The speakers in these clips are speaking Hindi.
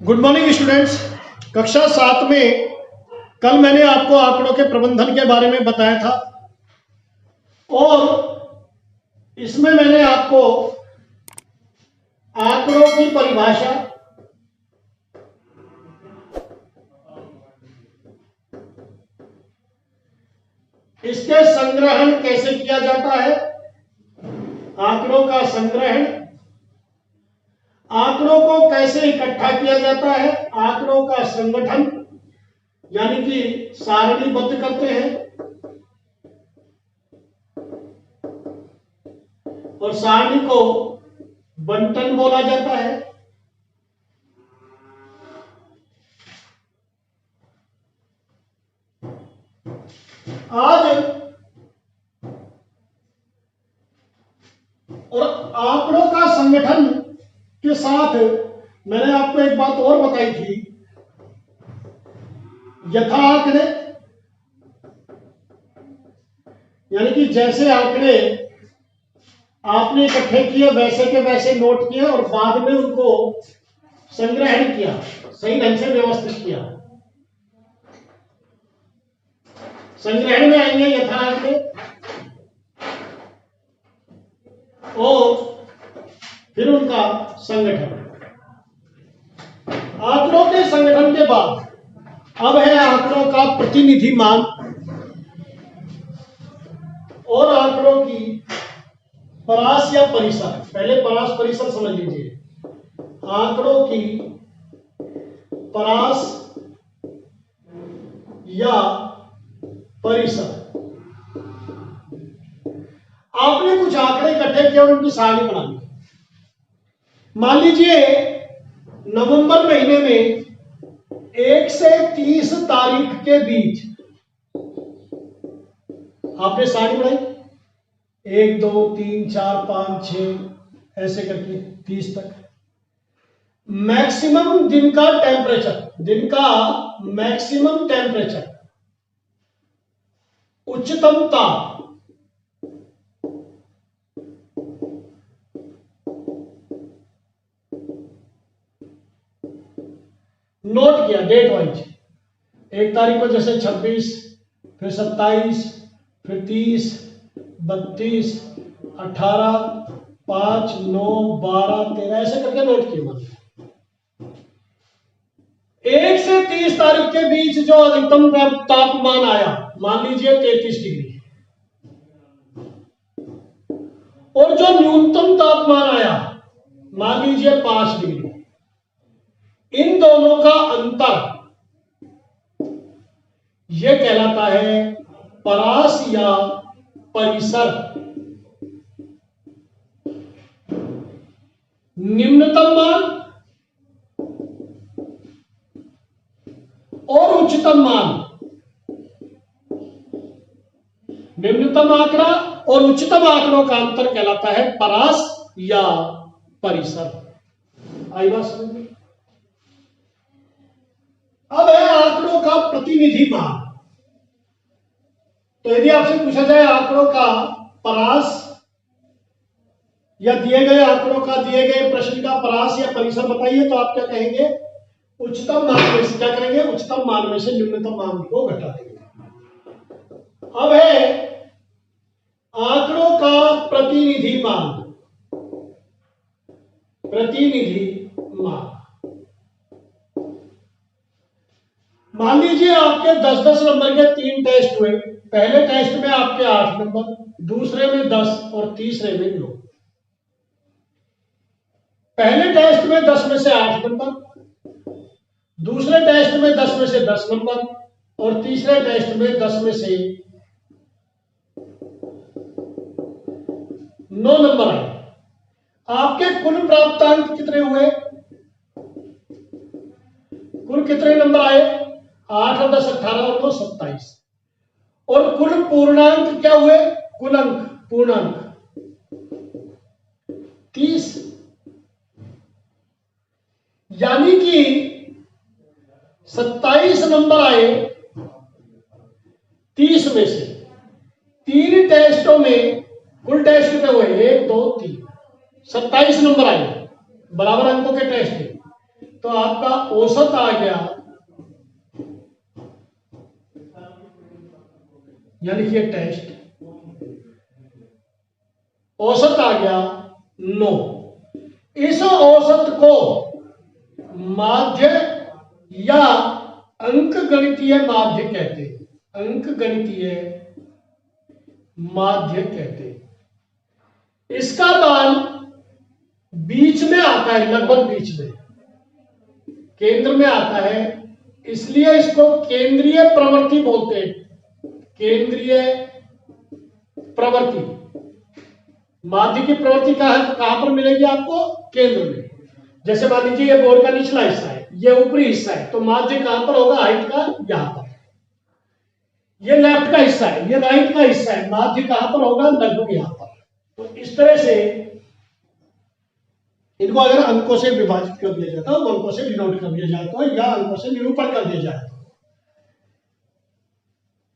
Good morning students. कक्षा 7 में कल मैंने आपको आंकड़ों के प्रबंधन के बारे में बताया था और इसमें मैंने आपको आंकड़ों की परिभाषा, इसके संग्रहण कैसे किया जाता है, आंकड़ों का संग्रहण, आंकड़ों को कैसे इकट्ठा किया जाता है, आंकड़ों का संगठन यानी कि सारणीबद्ध करते हैं और सारणी को बंटन बोला जाता है। आज और आंकड़ों का संगठन के साथ मैंने आपको एक बात और बताई थी, यथा आंकड़े यानी कि जैसे आंकड़े आपने इकट्ठे किए वैसे के वैसे नोट किए और बाद में उनको संग्रहण किया, सही ढंग से व्यवस्थित किया। संग्रहण में आएंगे यथा आंकड़े और फिर उनका संगठन। आंकड़ों के संगठन के बाद अब है आंकड़ों का प्रतिनिधि मान और आंकड़ों की परास या परिसर। पहले परास परिसर समझ लीजिए। आंकड़ों की परास या परिसर। आपने कुछ आंकड़े इकट्ठे किए और उनकी सारणी बना ली। मान लीजिए नवंबर महीने में 1 से 30 तारीख के बीच आपने सारणी बनाई, 1 2 3 4 5 6 ऐसे करके 30 तक। मैक्सिमम दिन का टेम्परेचर, दिन का मैक्सिमम टेम्परेचर, उच्चतम ताप, नोट किया डेट वाइज। 1 तारीख को जैसे 26, फिर 27, फिर 30, 32, 18, 5, 9, 12, 13 ऐसे करके नोट किए। मान 1 से 30 तारीख के बीच जो अधिकतम तापमान आया, मान लीजिए 33 डिग्री, और जो न्यूनतम तापमान आया मान लीजिए 5 डिग्री, इन दोनों का अंतर यह कहलाता है परास या परिसर। निम्नतम मान और उच्चतम मान, निम्नतम आंकड़ा और उच्चतम आंकड़ों का अंतर कहलाता है परास या परिसर। आई बात समझ में? अब है आंकड़ों का प्रतिनिधि मान। तो यदि आपसे पूछा जाए आंकड़ों का परास या दिए गए आंकड़ों का, दिए गए प्रश्न का परास या परिसर बताइए, तो आप क्या कहेंगे? उच्चतम मान में से क्या करेंगे? उच्चतम मान में से निम्नतम मान को घटा देंगे। अब है आंकड़ों का प्रतिनिधि मान। प्रतिनिधि मान, मान लीजिए आपके 10-10 नंबर के 3 टेस्ट हुए। पहले टेस्ट में आपके 8 नंबर, दूसरे में 10 और तीसरे में 9। पहले टेस्ट में 10 में से 8 नंबर, दूसरे टेस्ट में 10 में से 10 नंबर और तीसरे टेस्ट में 10 में से 9 नंबर आए। आपके कुल प्राप्त अंक कितने हुए? कुल कितने नंबर आए? 8 और 10 18 और 9 27। और कुल पूर्णांक क्या हुए? कुल अंक पूर्णांक 30। यानी कि 27 नंबर आए 30 में से। 3 टेस्टों में कुल टेस्ट कितने हुए? 1 2 3, 27 नंबर आए, बराबर अंकों के टेस्ट थे। तो आपका औसत आ गया, या लिखिए टेस्ट, औसत आ गया 9। इस औसत को माध्य या अंक गणितीय माध्य कहते हैं, अंक गणितीय माध्य कहते हैं। इसका मान बीच में आता है, लगभग बीच में, केंद्र में आता है, इसलिए इसको केंद्रीय प्रवृत्ति बोलते हैं। केंद्रीय प्रवृत्ति, माध्य की प्रवृत्ति कहां पर मिलेगी आपको? केंद्र में। जैसे मान लीजिए ये बोर्ड का निचला हिस्सा है, ये ऊपरी हिस्सा है, तो माध्य कहां पर होगा? हाइट का यहां पर। ये लेफ्ट का हिस्सा है, ये राइट का हिस्सा है, माध्य कहां पर होगा? लगभग यहां पर। तो इस तरह से इनको अगर अंकों से विभाजित कर दिया जाता है, अंकों से डिनोट कर दिया जाता है, या अंकों से निरूपण कर दिया जाता है।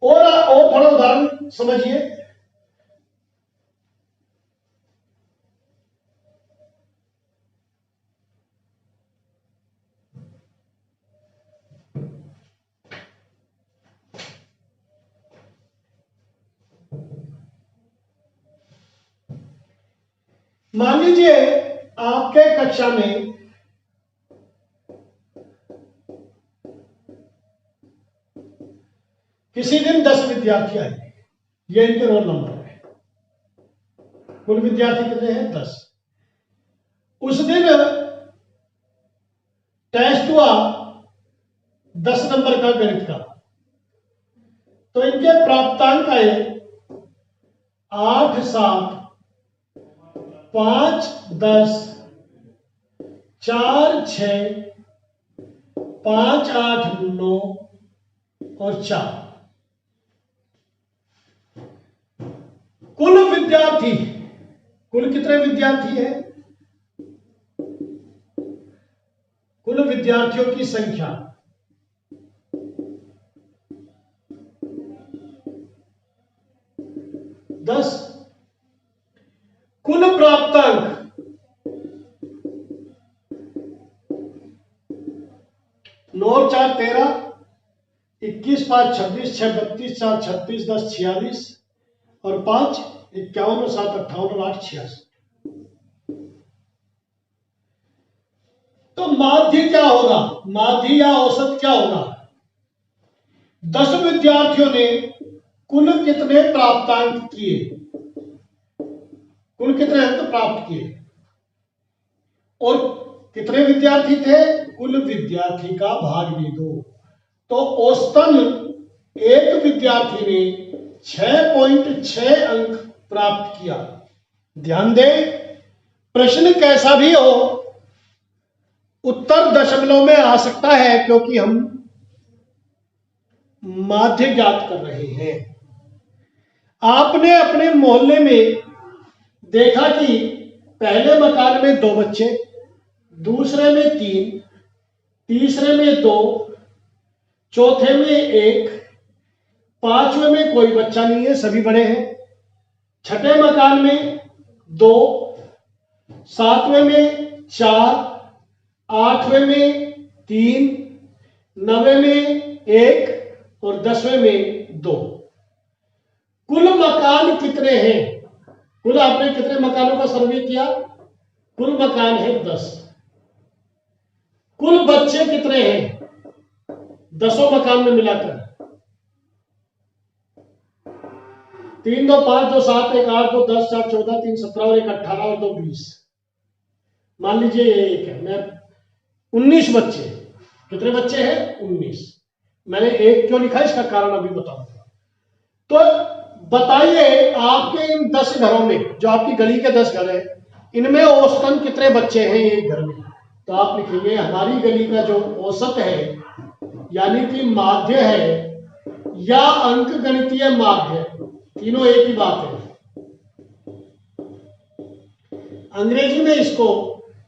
और थोड़ा उदाहरण समझिए। मान लीजिए आपके कक्षा में किसी दिन 10 विद्यार्थी आए, ये इनके रोल नंबर है। कुल विद्यार्थी कितने हैं? 10। उस दिन टेस्ट हुआ 10 नंबर का गणित का, तो इनके प्राप्तांक आए 8, 7, 5, 10, 4, 6, 5, 8, 9 और 4। कुल विद्यार्थी, कुल कितने विद्यार्थी है? कुल विद्यार्थियों की संख्या 10। कुल प्राप्तांक 9 और 4 13, 21 5 26, 6 32, 4 36, 10 46 और 5 51 और 7 58 और 8 86। तो माध्य क्या होगा? माध्य या औसत क्या होगा? 10 विद्यार्थियों ने कुल कितने प्राप्तांक किए, कुल कितने अंक प्राप्त किए, और कितने विद्यार्थी थे? कुल विद्यार्थी का भाग भी दो। तो औसतन एक विद्यार्थी ने 6.6 अंक प्राप्त किया। ध्यान दें, प्रश्न कैसा भी हो, उत्तर दशमलव में आ सकता है, क्योंकि हम माध्य ज्ञात कर रहे हैं। आपने अपने मोहल्ले में देखा कि पहले मकान में 2 बच्चे, दूसरे में 3, तीसरे में 2, चौथे में 1, पांचवें में कोई बच्चा नहीं है, सभी बड़े हैं, छठे मकान में 2, सातवें में 4, आठवें में 3, 9वें में 1 और 10वें में 2। कुल मकान कितने हैं? कुल आपने कितने मकानों का सर्वे किया? कुल मकान है 10। कुल बच्चे कितने हैं 10 मकान में मिलाकर? 3 2 5 2 7 1 8 2 10 4 14 3 17 और 1 18 और 2 20। मान लीजिए ये एक है, मैं 19 बच्चे। कितने बच्चे हैं? 19। मैंने एक क्यों लिखा, इसका कारण अभी बताऊंगा। तो बताइए, आपके इन 10 घरों में, जो आपकी गली के 10 घर है, इनमें औसतन कितने बच्चे हैं एक घर में? तो आप लिखेंगे हमारी गली का जो औसत है, यानी कि माध्य है या अंक गणितीय माध्य, तीनों एक ही बात है। अंग्रेजी में इसको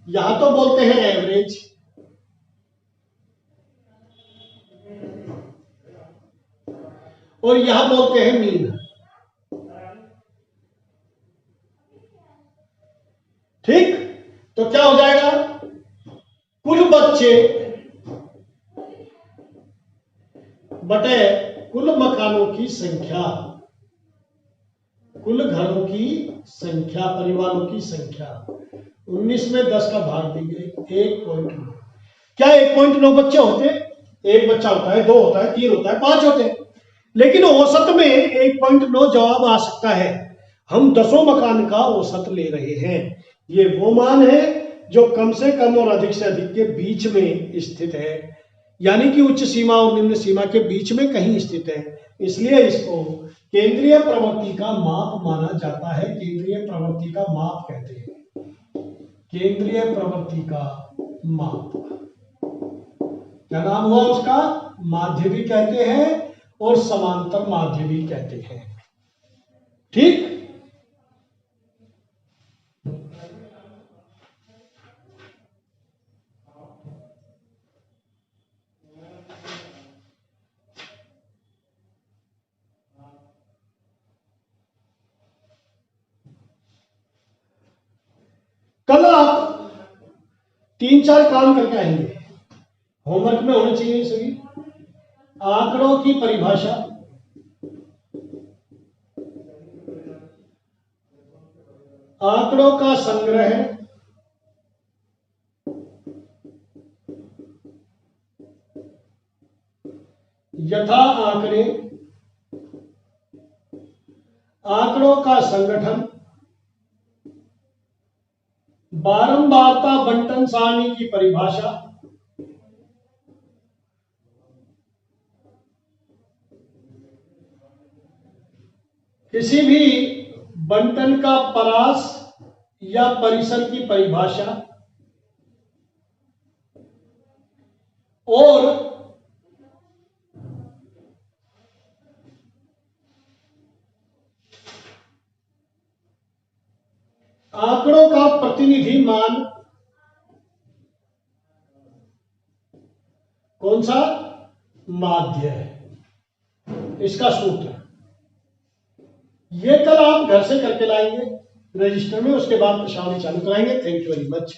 यहां तो बोलते हैं एवरेज, और यहां बोलते हैं मीन। ठीक, तो क्या हो जाएगा? कुल बच्चे बटे कुल मकानों की संख्या, कुल घरों की संख्या, परिवारों की संख्या 19 में 10 का भाग दी गई 1.9। क्या 1.9 बच्चे होते? एक बच्चा होता है, 2 होता है, 3 होता है, 5 होते हैं, लेकिन औसत में 1.9 जवाब आ सकता है। हम 10 मकान का औसत ले रहे हैं। ये वो मान है जो कम से कम और अधिक से अधिक के बीच में स्थित है, यानी कि उच्च सीमा और निम्न सीमा के बीच में कहीं स्थित है, इसलिए इसको केंद्रीय प्रवृत्ति का माप माना जाता है। केंद्रीय प्रवृत्ति का माप कहते हैं, केंद्रीय प्रवृत्ति का माप। क्या नाम हुआ उसका? माध्य भी कहते हैं और समांतर माध्य भी कहते हैं। ठीक। कल आप 3-4 काम करके आएंगे, होमवर्क में होने चाहिए सभी। आंकड़ों की परिभाषा, आंकड़ों का संग्रह, यथा आंकड़े, आंकड़ों का संगठन, बारंबारता बंटन सारणी की परिभाषा, किसी भी बंटन का परास या परिसर की परिभाषा, और आंकड़ों का प्रतिनिधि मान। कौन सा? माध्य है इसका सूत्र। ये कल आप घर से करके लाएंगे रजिस्टर में, उसके बाद प्रश्नावली चालू कराएंगे। Thank you very much.